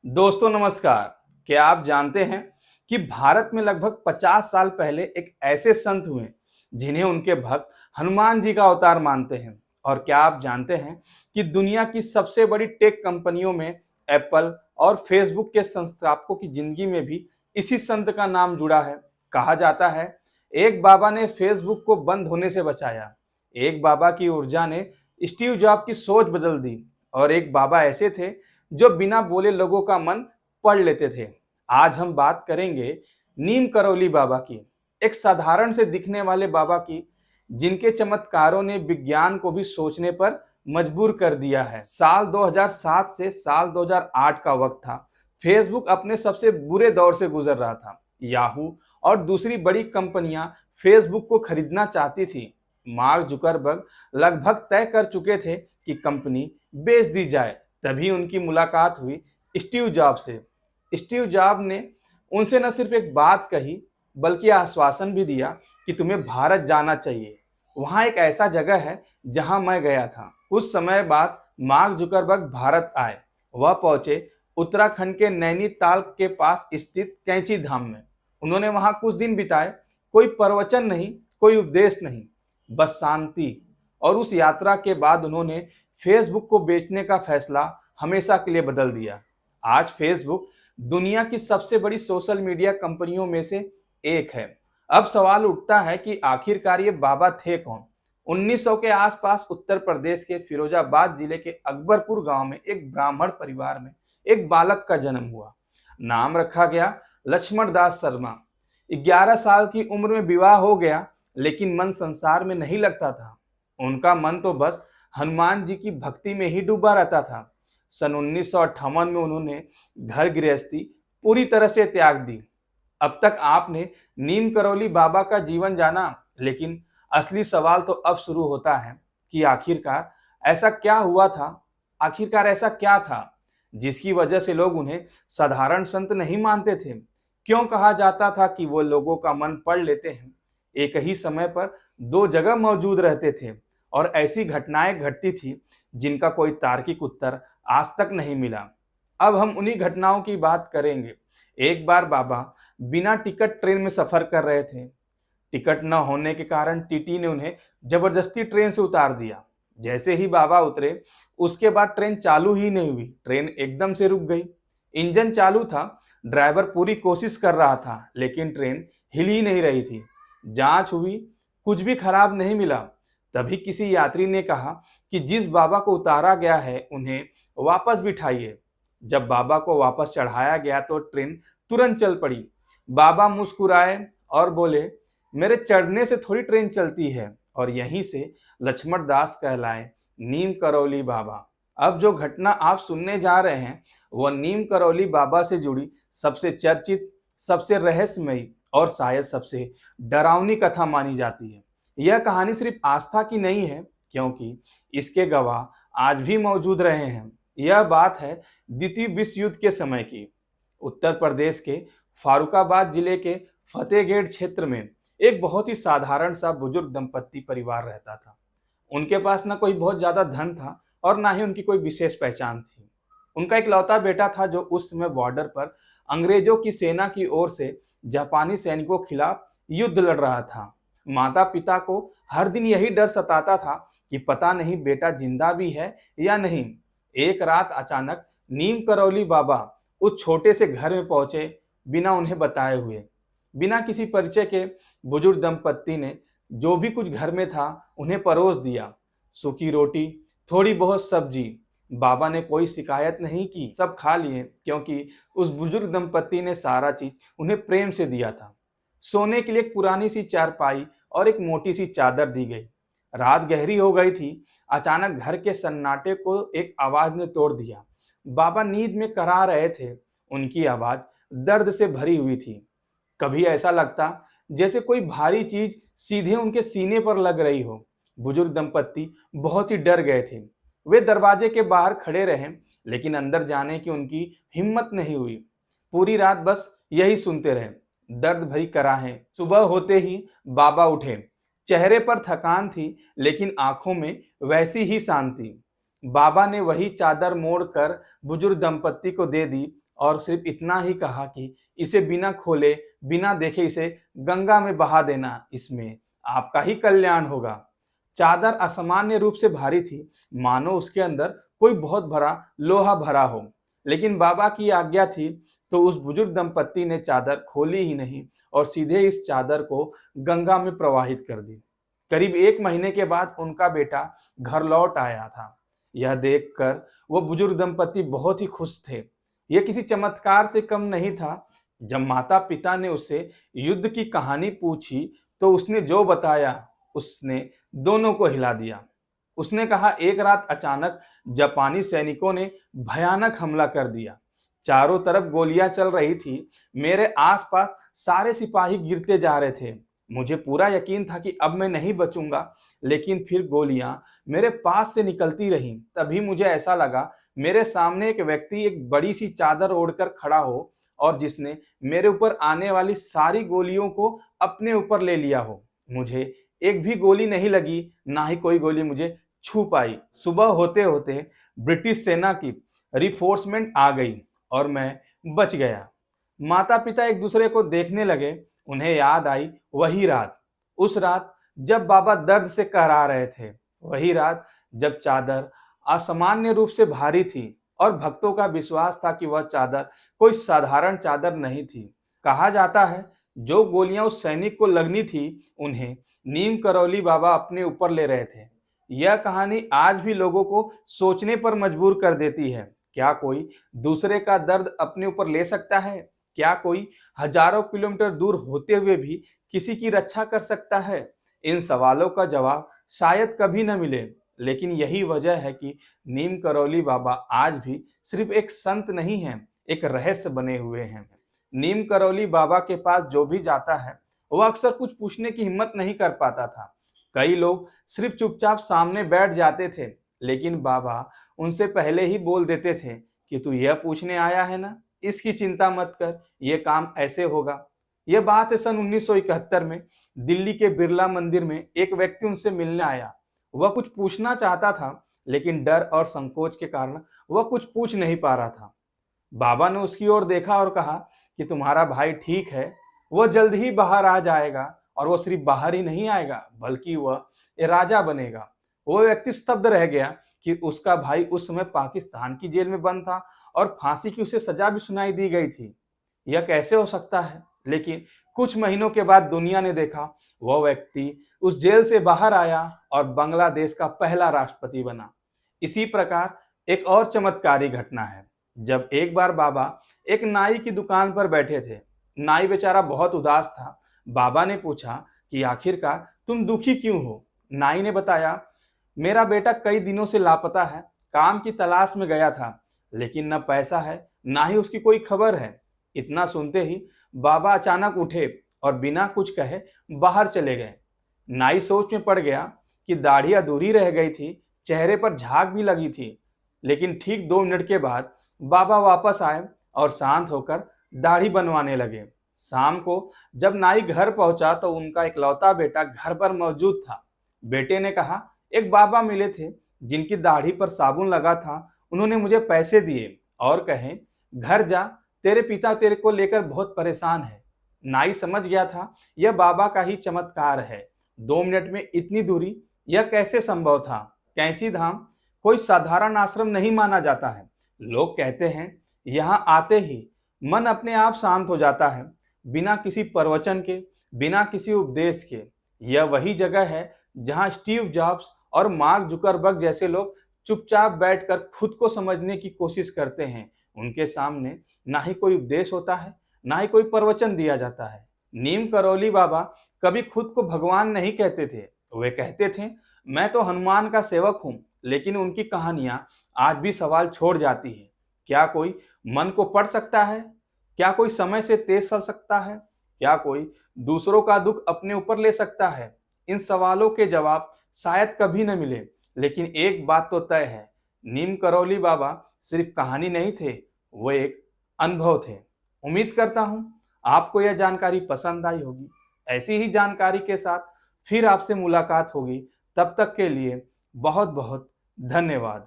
दोस्तों नमस्कार। क्या आप जानते हैं कि भारत में लगभग 50 साल पहले एक ऐसे संत हुए जिन्हें उनके भक्त हनुमान जी का अवतार मानते हैं। और क्या आप जानते हैं कि दुनिया की सबसे बड़ी टेक कंपनियों में एप्पल और फेसबुक के संस्थापकों की जिंदगी में भी इसी संत का नाम जुड़ा है। कहा जाता है एक बाबा ने फेसबुक को बंद होने से बचाया, एक बाबा की ऊर्जा ने स्टीव जॉब की सोच बदल दी और एक बाबा ऐसे थे जो बिना बोले लोगों का मन पढ़ लेते थे। आज हम बात करेंगे नीम करौली बाबा की, एक साधारण से दिखने वाले बाबा की जिनके चमत्कारों ने विज्ञान को भी सोचने पर मजबूर कर दिया है। साल 2007 से साल 2008 का वक्त था। फेसबुक अपने सबसे बुरे दौर से गुजर रहा था। याहू और दूसरी बड़ी कंपनियां फेसबुक को खरीदना चाहती थी। मार्क जुकरबर्ग लगभग तय कर चुके थे कि कंपनी बेच दी जाए। तभी उनकी मुलाकात हुई स्टीव जॉब से। स्टीव जॉब ने उनसे न सिर्फ एक बात कही बल्कि आश्वासन भी दिया कि तुम्हें भारत जाना चाहिए। वहाँ एक ऐसा जगह है जहाँ मैं गया था। कुछ समय बाद मार्क जुकरबर्ग भारत आए। वह पहुंचे उत्तराखंड के नैनीताल के पास स्थित कैंची धाम में। उन्होंने वहाँ कुछ दिन बिताए। कोई प्रवचन नहीं, कोई उपदेश नहीं, बस शांति। और उस यात्रा के बाद उन्होंने फेसबुक को बेचने का फैसला हमेशा के लिए बदल दिया। आज फेसबुक दुनिया की सबसे बड़ी सोशल मीडिया कंपनियों में से एक है। अब सवाल उठता है कि आखिरकार ये बाबा थे कौन। 1900 के आसपास उत्तर प्रदेश के फिरोजाबाद जिले के अकबरपुर गांव में एक ब्राह्मण परिवार में एक बालक का जन्म हुआ। नाम रखा गया लक्ष्मण दास शर्मा। 11 साल की उम्र में विवाह हो गया, लेकिन मन संसार में नहीं लगता था। उनका मन तो बस हनुमान जी की भक्ति में ही डूबा रहता था। सन 1958 में उन्होंने घर गृहस्थी पूरी तरह से त्याग दी। अब तक आपने नीम करौली बाबा का जीवन जाना, लेकिन असली सवाल तो अब शुरू होता है कि आखिरकार ऐसा क्या था जिसकी वजह से लोग उन्हें साधारण संत नहीं मानते थे। क्यों कहा जाता था कि वो लोगों का मन पढ़ लेते हैं, एक ही समय पर दो जगह मौजूद रहते थे, और ऐसी घटनाएं घटती थी जिनका कोई तार्किक उत्तर आज तक नहीं मिला। अब हम उन्हीं घटनाओं की बात करेंगे। एक बार बाबा बिना टिकट ट्रेन में सफर कर रहे थे। टिकट न होने के कारण टीटी ने उन्हें जबरदस्ती ट्रेन से उतार दिया। जैसे ही बाबा उतरे, उसके बाद ट्रेन चालू ही नहीं हुई। ट्रेन एकदम से रुक गई। इंजन चालू था, ड्राइवर पूरी कोशिश कर रहा था, लेकिन ट्रेन हिल ही नहीं रही थी। जांच हुई, कुछ भी खराब नहीं मिला। तभी किसी यात्री ने कहा कि जिस बाबा को उतारा गया है उन्हें वापस बिठाइए। जब बाबा को वापस चढ़ाया गया तो ट्रेन तुरंत चल पड़ी। बाबा मुस्कुराए और बोले, मेरे चढ़ने से थोड़ी ट्रेन चलती है। और यहीं से लक्ष्मण दास कहलाए नीम करौली बाबा। अब जो घटना आप सुनने जा रहे हैं वह नीम करौली बाबा से जुड़ी सबसे चर्चित, सबसे रहस्यमयी और शायद सबसे डरावनी कथा मानी जाती है। यह कहानी सिर्फ आस्था की नहीं है, क्योंकि इसके गवाह आज भी मौजूद रहे हैं। यह बात है द्वितीय विश्व युद्ध के समय की। उत्तर प्रदेश के फारुखाबाद जिले के फतेहगढ़ क्षेत्र में एक बहुत ही साधारण सा बुजुर्ग दंपत्ति परिवार रहता था। उनके पास ना कोई बहुत ज्यादा धन था और ना ही उनकी कोई विशेष पहचान थी। उनका इकलौता बेटा था जो उस समय बॉर्डर पर अंग्रेजों की सेना की ओर से जापानी सैनिकों के खिलाफ युद्ध लड़ रहा था। माता पिता को हर दिन यही डर सताता था कि पता नहीं बेटा जिंदा भी है या नहीं। एक रात अचानक नीम करौली बाबा उस छोटे से घर में पहुंचे, बिना उन्हें बताए हुए। बिना किसी परिचय के बुजुर्ग दंपत्ति ने जो भी कुछ घर में था उन्हें परोस दिया। सूखी रोटी, थोड़ी बहुत सब्जी। बाबा ने कोई शिकायत नहीं की, सब खा लिए, क्योंकि उस बुजुर्ग दंपत्ति ने सारा चीज उन्हें प्रेम से दिया था। सोने के लिए एक पुरानी सी चारपाई और एक मोटी सी चादर दी गई। रात गहरी हो गई थी। अचानक घर के सन्नाटे को एक आवाज ने तोड़ दिया। बाबा नींद में करा रहे थे। उनकी आवाज दर्द से भरी हुई थी। कभी ऐसा लगता जैसे कोई भारी चीज सीधे उनके सीने पर लग रही हो। बुजुर्ग दंपत्ति बहुत ही डर गए थे। वे दरवाजे के बाहर खड़े रहे, लेकिन अंदर जाने की उनकी हिम्मत नहीं हुई। पूरी रात बस यही सुनते रहे, दर्द भरी कराहें। सुबह होते ही बाबा उठे। चेहरे पर थकान थी, लेकिन आंखों में वैसी ही शांति। बाबा ने वही चादर मोड़ कर बुजुर्ग दंपत्ति को दे दी और सिर्फ इतना ही कहा कि इसे बिना खोले, बिना देखे इसे गंगा में बहा देना, इसमें आपका ही कल्याण होगा। चादर असामान्य रूप से भारी थी, मानो उसके अंदर कोई बहुत भरा लोहा भरा हो। लेकिन बाबा की आज्ञा थी, तो उस बुजुर्ग दंपत्ति ने चादर खोली ही नहीं और सीधे इस चादर को गंगा में प्रवाहित कर दी। करीब 1 महीने के बाद उनका बेटा घर लौट आया था। यह देखकर वो बुजुर्ग दंपत्ति बहुत ही खुश थे। यह किसी चमत्कार से कम नहीं था। जब माता पिता ने उससे युद्ध की कहानी पूछी, तो उसने जो बताया, उसने दोनों को हिला दिया। उसने कहा, एक रात अचानक जापानी सैनिकों ने भयानक हमला कर दिया। चारों तरफ गोलियां चल रही थी। मेरे आसपास सारे सिपाही गिरते जा रहे थे। मुझे पूरा यकीन था कि अब मैं नहीं बचूंगा, लेकिन फिर गोलियां मेरे पास से निकलती रहीं। तभी मुझे ऐसा लगा मेरे सामने एक व्यक्ति एक बड़ी सी चादर ओढ़कर खड़ा हो और जिसने मेरे ऊपर आने वाली सारी गोलियों को अपने ऊपर ले लिया हो। मुझे एक भी गोली नहीं लगी, ना ही कोई गोली मुझे छू पाई। सुबह होते होते ब्रिटिश सेना की रिफोर्समेंट आ गई और मैं बच गया। माता पिता एक दूसरे को देखने लगे। उन्हें याद आई वही रात, उस रात जब बाबा दर्द से कराह रहे थे, वही रात जब चादर असामान्य रूप से भारी थी और भक्तों का विश्वास था कि वह चादर कोई साधारण चादर नहीं थी। कहा जाता है, जो गोलियां उस सैनिक को लगनी थी, उन्हें नीम करौली बाबा अपने ऊपर ले रहे थे। यह कहानी आज भी लोगों को सोचने पर मजबूर कर देती है। क्या कोई दूसरे का दर्द अपने ऊपर ले सकता है? क्या कोई हजारों किलोमीटर दूर होते हुए भी किसी की रक्षा कर सकता है? इन सवालों का जवाब शायद कभी न मिले, लेकिन यही वजह है कि नीम करौली बाबा आज भी सिर्फ एक संत नहीं हैं, एक रहस्य बने हुए हैं। नीम करौली बाबा के पास जो भी जाता है, वह अक्सर कुछ पूछने की हिम्मत नहीं कर पाता था। कई लोग सिर्फ चुपचाप सामने बैठ जाते थे, लेकिन बाबा उनसे पहले ही बोल देते थे कि तू यह पूछने आया है ना, इसकी चिंता मत कर, यह काम ऐसे होगा। यह बात है सन 1971 में दिल्ली के बिरला मंदिर में एक व्यक्ति उनसे मिलने आया। वह कुछ पूछना चाहता था, लेकिन डर और संकोच के कारण वह कुछ पूछ नहीं पा रहा था। बाबा ने उसकी ओर देखा और कहा कि तुम्हारा भाई ठीक है, वह जल्द ही बाहर आ जाएगा और वह सिर्फ बाहर ही नहीं आएगा, बल्कि वह राजा बनेगा। वो व्यक्ति स्तब्ध रह गया कि उसका भाई उस समय पाकिस्तान की जेल में बंद था और फांसी की उसे सजा भी सुनाई दी गई थी। यह कैसे हो सकता है? लेकिन कुछ महीनों के बाद दुनिया ने देखा, वह व्यक्ति उस जेल से बाहर आया और बांग्लादेश का पहला राष्ट्रपति बना। इसी प्रकार एक और चमत्कारी घटना है। जब एक बार बाबा एक नाई की दुकान पर बैठे थे। नाई बेचारा बहुत उदास था। बाबा ने पूछा कि आखिरकार तुम दुखी क्यों हो? नाई ने बताया, मेरा बेटा कई दिनों से लापता है, काम की तलाश में गया था, लेकिन न पैसा है, ना ही उसकी कोई खबर है। इतना सुनते ही बाबा अचानक उठे और बिना कुछ कहे बाहर चले गए। नाई सोच में पड़ गया कि दाढ़ी अधूरी रह गई थी, चेहरे पर झाग भी लगी थी। लेकिन ठीक 2 मिनट के बाद बाबा वापस आए और शांत होकर दाढ़ी बनवाने लगे। शाम को जब नाई घर पहुंचा तो उनका इकलौता बेटा घर पर मौजूद था। बेटे ने कहा, एक बाबा मिले थे जिनकी दाढ़ी पर साबुन लगा था, उन्होंने मुझे पैसे दिए और कहे घर जा, तेरे पिता तेरे को लेकर बहुत परेशान है। नाई समझ गया था यह बाबा का ही चमत्कार है। 2 मिनट में इतनी दूरी, यह कैसे संभव था? कैंची धाम कोई साधारण आश्रम नहीं माना जाता है। लोग कहते हैं यहाँ आते ही मन अपने आप शांत हो जाता है, बिना किसी प्रवचन के, बिना किसी उपदेश के। यह वही जगह है जहाँ स्टीव जॉब्स और मार्क जुकरबर्ग जैसे लोग चुपचाप बैठकर खुद को समझने की कोशिश करते हैं। उनके सामने ना ही कोई उपदेश होता है, ना ही कोई प्रवचन दिया जाता है। नीम करौली बाबा कभी खुद को भगवान नहीं कहते थे। वे कहते थे, मैं तो हनुमान का सेवक हूँ, लेकिन उनकी कहानियां आज भी सवाल छोड़ जाती है। क्या कोई मन को पढ़ सकता है? क्या कोई समय से तेज चल सकता है? क्या कोई दूसरों का दुख अपने ऊपर ले सकता है? इन सवालों के जवाब शायद कभी न मिले, लेकिन एक बात तो तय है, नीम करौली बाबा सिर्फ कहानी नहीं थे, वो एक अनुभव थे। उम्मीद करता हूँ आपको यह जानकारी पसंद आई होगी। ऐसी ही जानकारी के साथ फिर आपसे मुलाकात होगी। तब तक के लिए बहुत बहुत धन्यवाद।